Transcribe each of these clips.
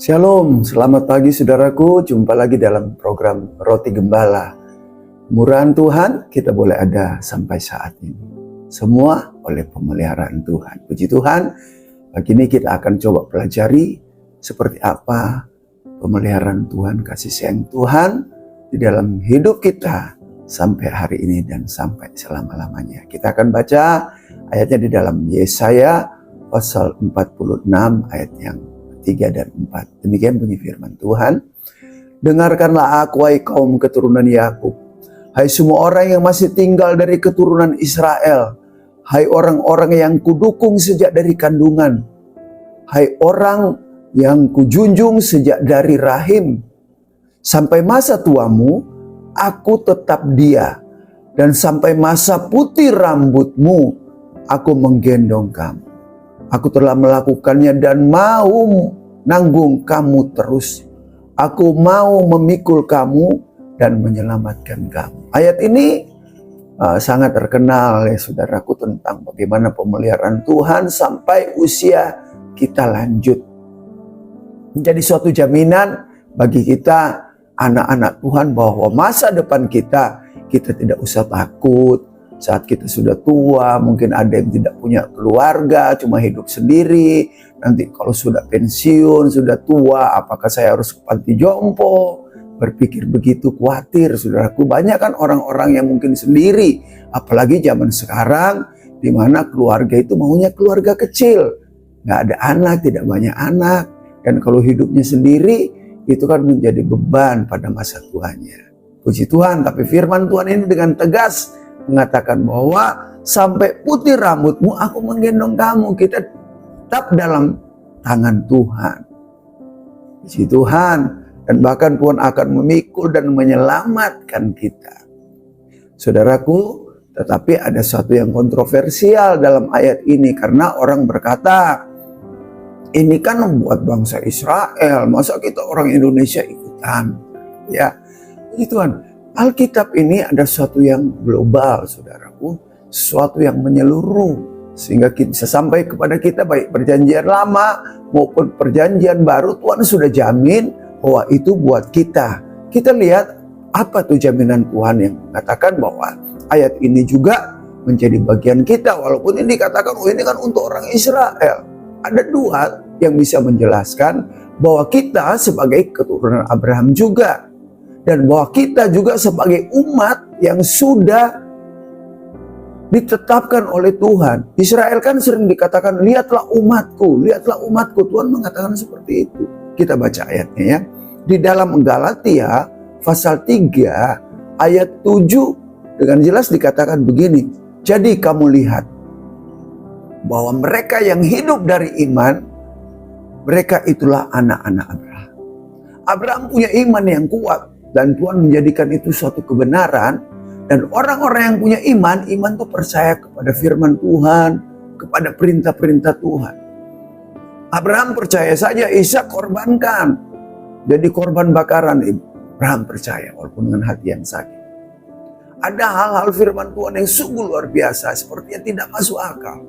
Shalom, selamat pagi saudaraku. Jumpa lagi dalam program Roti Gembala. Murahan Tuhan kita boleh ada sampai saat ini. Semua oleh pemeliharaan Tuhan. Puji Tuhan, pagi ini kita akan coba pelajari seperti apa pemeliharaan Tuhan, kasih sayang Tuhan di dalam hidup kita sampai hari ini dan sampai selama-lamanya. Kita akan baca ayatnya di dalam Yesaya pasal 46 ayat yang 3 dan 4. Demikian bunyi firman Tuhan. Dengarkanlah aku, hai kaum keturunan Yakub, hai semua orang yang masih tinggal dari keturunan Israel, hai orang-orang yang kudukung sejak dari kandungan, hai orang yang kujunjung sejak dari rahim. Sampai masa tuamu, aku tetap dia, dan sampai masa putih rambutmu, aku menggendong kamu. Aku telah melakukannya dan mau nanggung kamu terus. Aku mau memikul kamu dan menyelamatkan kamu. Ayat ini sangat terkenal ya saudaraku tentang bagaimana pemeliharaan Tuhan sampai usia kita lanjut. Menjadi suatu jaminan bagi kita anak-anak Tuhan bahwa masa depan kita tidak usah takut. Saat kita sudah tua, mungkin ada yang tidak punya keluarga, cuma hidup sendiri. Nanti kalau sudah pensiun, sudah tua, apakah saya harus ke panti jompo? Berpikir begitu, khawatir, saudaraku. Banyak kan orang-orang yang mungkin sendiri, apalagi zaman sekarang, di mana keluarga itu maunya keluarga kecil. Nggak ada anak, tidak banyak anak. Dan kalau hidupnya sendiri, itu kan menjadi beban pada masa tuanya. Puji Tuhan, tapi firman Tuhan ini dengan tegas mengatakan bahwa sampai putih rambutmu aku menggendong kamu. Kita tetap dalam tangan Tuhan. Puji Tuhan. Dan bahkan Tuhan akan memikul dan menyelamatkan kita. Saudaraku, tetapi ada satu yang kontroversial dalam ayat ini. Karena orang berkata, ini kan membuat bangsa Israel, masa kita orang Indonesia ikutan? Ya, puji Tuhan. Alkitab ini ada sesuatu yang global, saudaraku. Sesuatu yang menyeluruh. Sehingga bisa sampai kepada kita baik perjanjian lama maupun perjanjian baru. Tuhan sudah jamin bahwa itu buat kita. Kita lihat apa tuh jaminan Tuhan yang mengatakan bahwa ayat ini juga menjadi bagian kita. Walaupun ini dikatakan, oh ini kan untuk orang Israel. Ada dua yang bisa menjelaskan bahwa kita sebagai keturunan Abraham juga. Dan bahwa kita juga sebagai umat yang sudah ditetapkan oleh Tuhan. Israel kan sering dikatakan, lihatlah umatku, lihatlah umatku. Tuhan mengatakan seperti itu. Kita baca ayatnya ya. Di dalam Galatia pasal 3 ayat 7 dengan jelas dikatakan begini. Jadi kamu lihat bahwa mereka yang hidup dari iman, mereka itulah anak-anak Abraham. Abraham punya iman yang kuat. Dan Tuhan menjadikan itu suatu kebenaran. Dan orang-orang yang punya iman itu percaya kepada firman Tuhan, kepada perintah-perintah Tuhan. Abraham percaya saja, Ishak korbankan. Jadi korban bakaran. Abraham percaya walaupun dengan hati yang sakit. Ada hal-hal firman Tuhan yang sungguh luar biasa, sepertinya tidak masuk akal.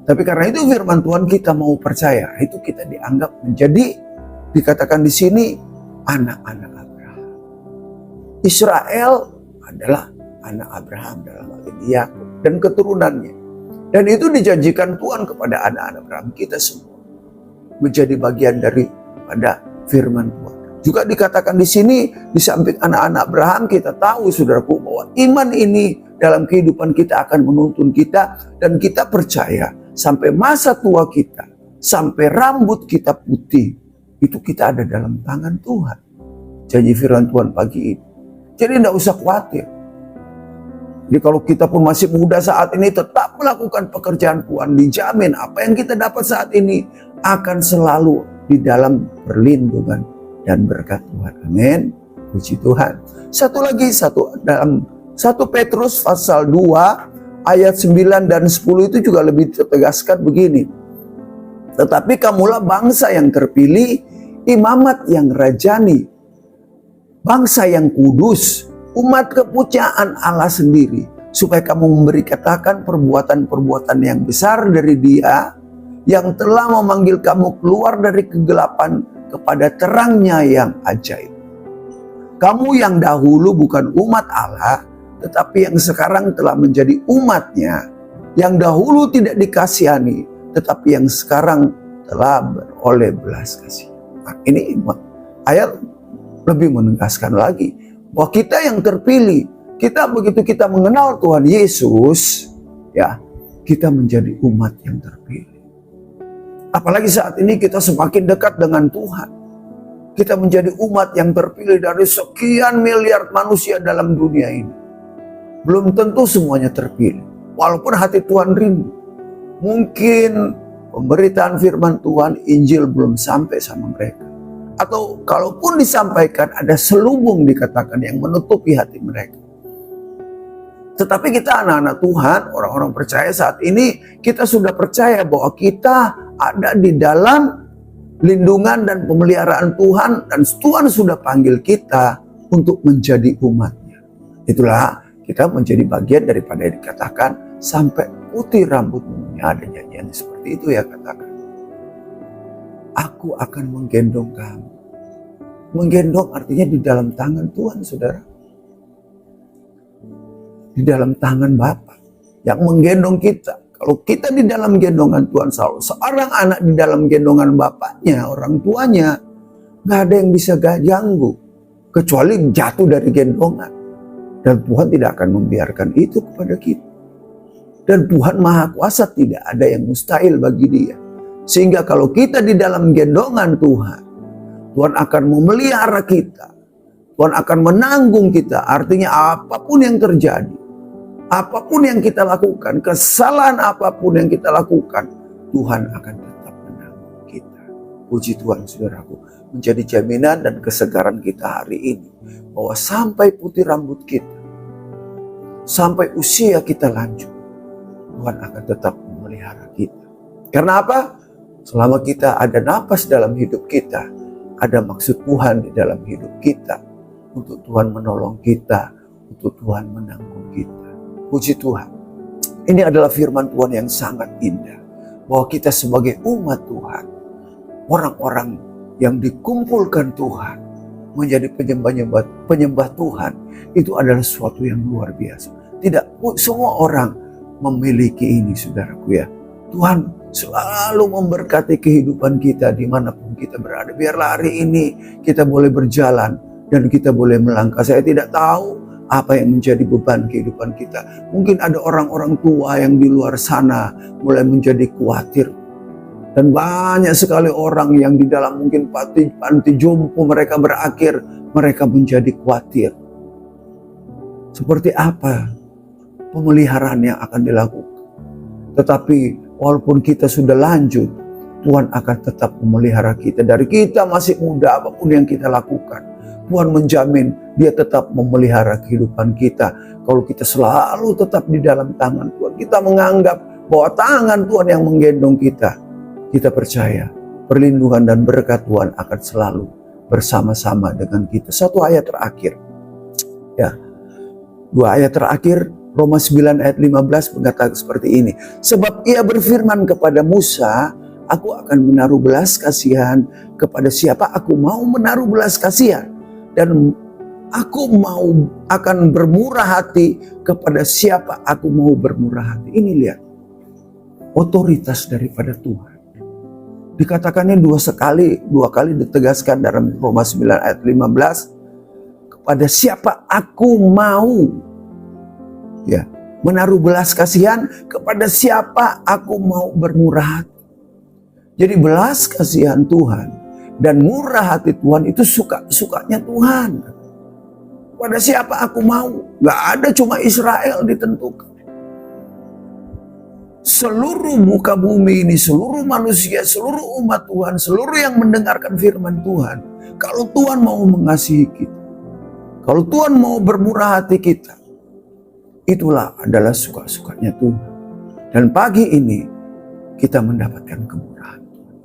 Tapi karena itu firman Tuhan kita mau percaya, itu kita dianggap menjadi, dikatakan di sini, anak-anak Abraham. Israel adalah anak Abraham dalam hal ini Yakub dan keturunannya. Dan itu dijanjikan Tuhan kepada anak-anak Abraham, kita semua menjadi bagian daripada firman Tuhan. Juga dikatakan di sini, di samping anak-anak Abraham, kita tahu saudaraku bahwa iman ini dalam kehidupan kita akan menuntun kita. Dan kita percaya sampai masa tua kita, sampai rambut kita putih, itu kita ada dalam tangan Tuhan. Janji firman Tuhan pagi ini. Jadi tidak usah khawatir. Jadi kalau kita pun masih muda saat ini tetap melakukan pekerjaan Tuhan, dijamin apa yang kita dapat saat ini akan selalu di dalam perlindungan dan berkat Tuhan. Amin. Puji Tuhan. Satu lagi, dalam 1 Petrus pasal 2 ayat 9 dan 10 itu juga lebih ditegaskan begini. Tetapi kamulah bangsa yang terpilih, imamat yang rajani, bangsa yang kudus, umat kepunyaan Allah sendiri, supaya kamu memberitakan perbuatan-perbuatan yang besar dari Dia yang telah memanggil kamu keluar dari kegelapan kepada terangnya yang ajaib. Kamu yang dahulu bukan umat Allah, tetapi yang sekarang telah menjadi umatnya, yang dahulu tidak dikasihani, tetapi yang sekarang telah beroleh belas kasih. Nah, ini ayat lebih menegaskan lagi bahwa kita yang terpilih, begitu kita mengenal Tuhan Yesus, ya, kita menjadi umat yang terpilih. Apalagi saat ini kita semakin dekat dengan Tuhan. Kita menjadi umat yang terpilih dari sekian miliar manusia dalam dunia ini. Belum tentu semuanya terpilih. Walaupun hati Tuhan rindu. Mungkin pemberitaan firman Tuhan, Injil belum sampai sama mereka. Atau kalaupun disampaikan, ada selubung dikatakan yang menutupi hati mereka. Tetapi kita anak-anak Tuhan, orang-orang percaya saat ini, kita sudah percaya bahwa kita ada di dalam lindungan dan pemeliharaan Tuhan. Dan Tuhan sudah panggil kita untuk menjadi umatnya. Itulah kita menjadi bagian daripada yang dikatakan, sampai putih rambutmu. Ada nyanyian seperti itu ya, katakan. Aku akan menggendong kamu. Menggendong artinya di dalam tangan Tuhan, saudara. Di dalam tangan Bapa yang menggendong kita. Kalau kita di dalam gendongan Tuhan selalu, seorang anak di dalam gendongan bapaknya, orang tuanya, gak ada yang bisa ganggu. Kecuali jatuh dari gendongan. Dan Tuhan tidak akan membiarkan itu kepada kita. Dan Tuhan Maha Kuasa, tidak ada yang mustahil bagi Dia. Sehingga kalau kita di dalam gendongan Tuhan, Tuhan akan memelihara kita. Tuhan akan menanggung kita. Artinya apapun yang terjadi, apapun yang kita lakukan, kesalahan apapun yang kita lakukan, Tuhan akan tetap menanggung kita. Puji Tuhan, saudaraku, menjadi jaminan dan kesegaran kita hari ini. Bahwa sampai putih rambut kita, sampai usia kita lanjut, Tuhan akan tetap memelihara kita. Karena apa? Selama kita ada napas dalam hidup kita, ada maksud Tuhan di dalam hidup kita. Untuk Tuhan menolong kita, untuk Tuhan menanggung kita. Puji Tuhan. Ini adalah firman Tuhan yang sangat indah. Bahwa kita sebagai umat Tuhan, orang-orang yang dikumpulkan Tuhan, menjadi penyembah Tuhan, itu adalah sesuatu yang luar biasa. Tidak semua orang memiliki ini, saudaraku ya. Tuhan selalu memberkati kehidupan kita dimanapun kita berada. Biarlah hari ini kita boleh berjalan dan kita boleh melangkah. Saya tidak tahu apa yang menjadi beban kehidupan kita. Mungkin ada orang-orang tua yang di luar sana mulai menjadi khawatir. Dan banyak sekali orang yang di dalam mungkin panti jompo mereka berakhir, mereka menjadi khawatir. Seperti apa pemeliharaan yang akan dilakukan. Tetapi walaupun kita sudah lanjut, Tuhan akan tetap memelihara kita. Dari kita masih muda, apapun yang kita lakukan, Tuhan menjamin Dia tetap memelihara kehidupan kita. Kalau kita selalu tetap di dalam tangan Tuhan, kita menganggap bahwa tangan Tuhan yang menggendong kita, kita percaya perlindungan dan berkat Tuhan akan selalu bersama-sama dengan kita. Satu ayat terakhir, ya, dua ayat terakhir, Roma 9 ayat 15 mengatakan seperti ini. Sebab Ia berfirman kepada Musa, aku akan menaruh belas kasihan kepada siapa aku mau menaruh belas kasihan. Dan aku akan bermurah hati kepada siapa aku mau bermurah hati. Ini lihat, otoritas daripada Tuhan. Dikatakannya dua kali ditegaskan dalam Roma 9 ayat 15. Kepada siapa aku mau, ya, menaruh belas kasihan, kepada siapa aku mau bermurah hati. Jadi belas kasihan Tuhan dan murah hati Tuhan itu sukanya Tuhan. Pada siapa aku mau. Gak ada cuma Israel ditentukan. Seluruh muka bumi ini, seluruh manusia, seluruh umat Tuhan, seluruh yang mendengarkan firman Tuhan. Kalau Tuhan mau mengasihi kita, kalau Tuhan mau bermurah hati kita, itulah adalah suka-sukanya Tuhan. Dan pagi ini kita mendapatkan kemurahan Tuhan.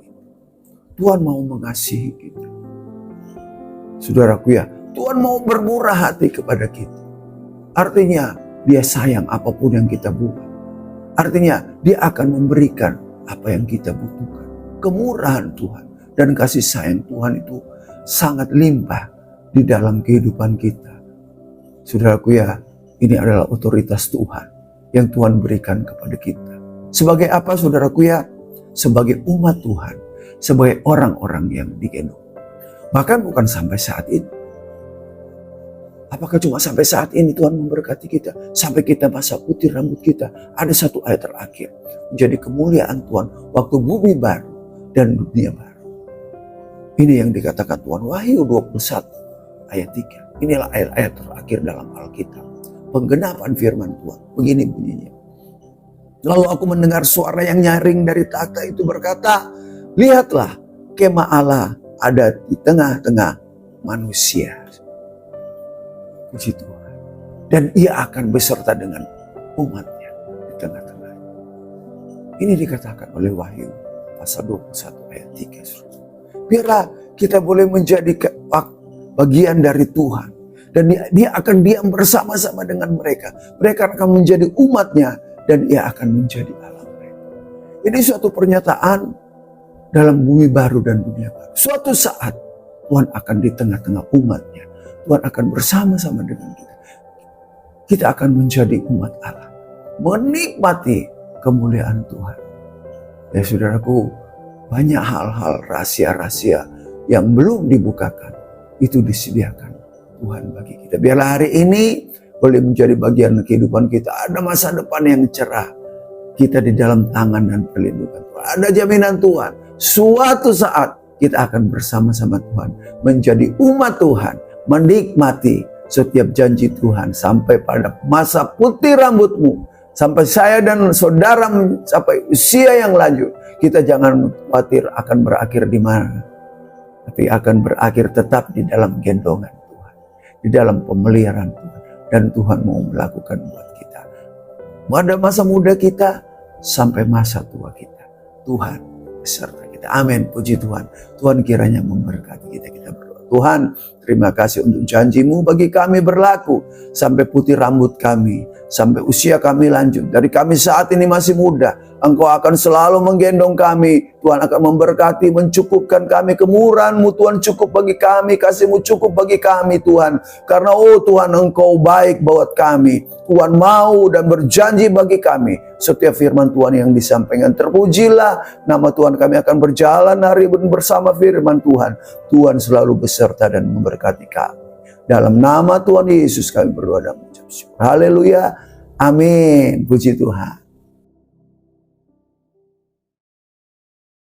Tuhan mau mengasihi kita. Saudaraku ya, Tuhan mau bermurah hati kepada kita. Artinya Dia sayang apapun yang kita buat. Artinya Dia akan memberikan apa yang kita butuhkan. Kemurahan Tuhan, dan kasih sayang Tuhan itu sangat limpah di dalam kehidupan kita. Saudaraku ya, ini adalah otoritas Tuhan yang Tuhan berikan kepada kita. Sebagai apa saudaraku ya? Sebagai umat Tuhan, sebagai orang-orang yang digendong. Bahkan bukan sampai saat ini. Apakah cuma sampai saat ini Tuhan memberkati kita? Sampai kita basah putih rambut kita. Ada satu ayat terakhir. Menjadi kemuliaan Tuhan waktu bumi baru dan dunia baru. Ini yang dikatakan Tuhan. Wahyu 21 ayat 3. Inilah ayat-ayat terakhir dalam Alkitab. Penggenapan firman Tuhan. Begini bunyinya. Lalu aku mendengar suara yang nyaring dari takhta itu berkata, lihatlah kemah Allah ada di tengah-tengah manusia. Puji Tuhan. Dan ia akan beserta dengan umatnya di tengah-tengah. Ini dikatakan oleh Wahyu pasal 21 ayat 3. Biarlah kita boleh menjadi bagian dari Tuhan. Dan dia akan diam bersama-sama dengan mereka. Mereka akan menjadi umatnya dan ia akan menjadi Allah mereka. Ini suatu pernyataan dalam bumi baru dan dunia baru. Suatu saat Tuhan akan di tengah-tengah umatnya. Tuhan akan bersama-sama dengan kita. Kita akan menjadi umat Allah. Menikmati kemuliaan Tuhan. Ya saudaraku, banyak hal-hal rahasia-rahasia yang belum dibukakan. Itu disediakan Tuhan bagi kita. Biarlah hari ini boleh menjadi bagian kehidupan kita. Ada masa depan yang cerah. Kita di dalam tangan dan perlindungan Tuhan. Ada jaminan Tuhan. Suatu saat kita akan bersama-sama Tuhan. Menjadi umat Tuhan. Menikmati setiap janji Tuhan sampai pada masa putih rambutmu, sampai saya dan saudara sampai usia yang lanjut. Kita jangan khawatir akan berakhir di mana, tapi akan berakhir tetap di dalam gendongan Tuhan, di dalam pemeliharaan Tuhan, dan Tuhan mau melakukan buat kita pada masa muda kita sampai masa tua kita. Tuhan beserta kita. Amin. Puji Tuhan. Tuhan kiranya memberkati kita. Kita berdoa. Tuhan, terima kasih untuk janji-Mu bagi kami berlaku sampai putih rambut kami, sampai usia kami lanjut. Dari kami saat ini masih muda, Engkau akan selalu menggendong kami. Tuhan akan memberkati, mencukupkan kami. Kemurahan-Mu Tuhan cukup bagi kami, kasih-Mu cukup bagi kami Tuhan. Karena Tuhan Engkau baik buat kami. Tuhan mau dan berjanji bagi kami. Setiap firman Tuhan yang disampaikan, terpujilah nama Tuhan. Kami akan berjalan hari bersama firman Tuhan. Tuhan selalu beserta dan memberkati kami. Dalam nama Tuhan Yesus kami berdoa dan mengucap syukur. Haleluya. Amin. Puji Tuhan.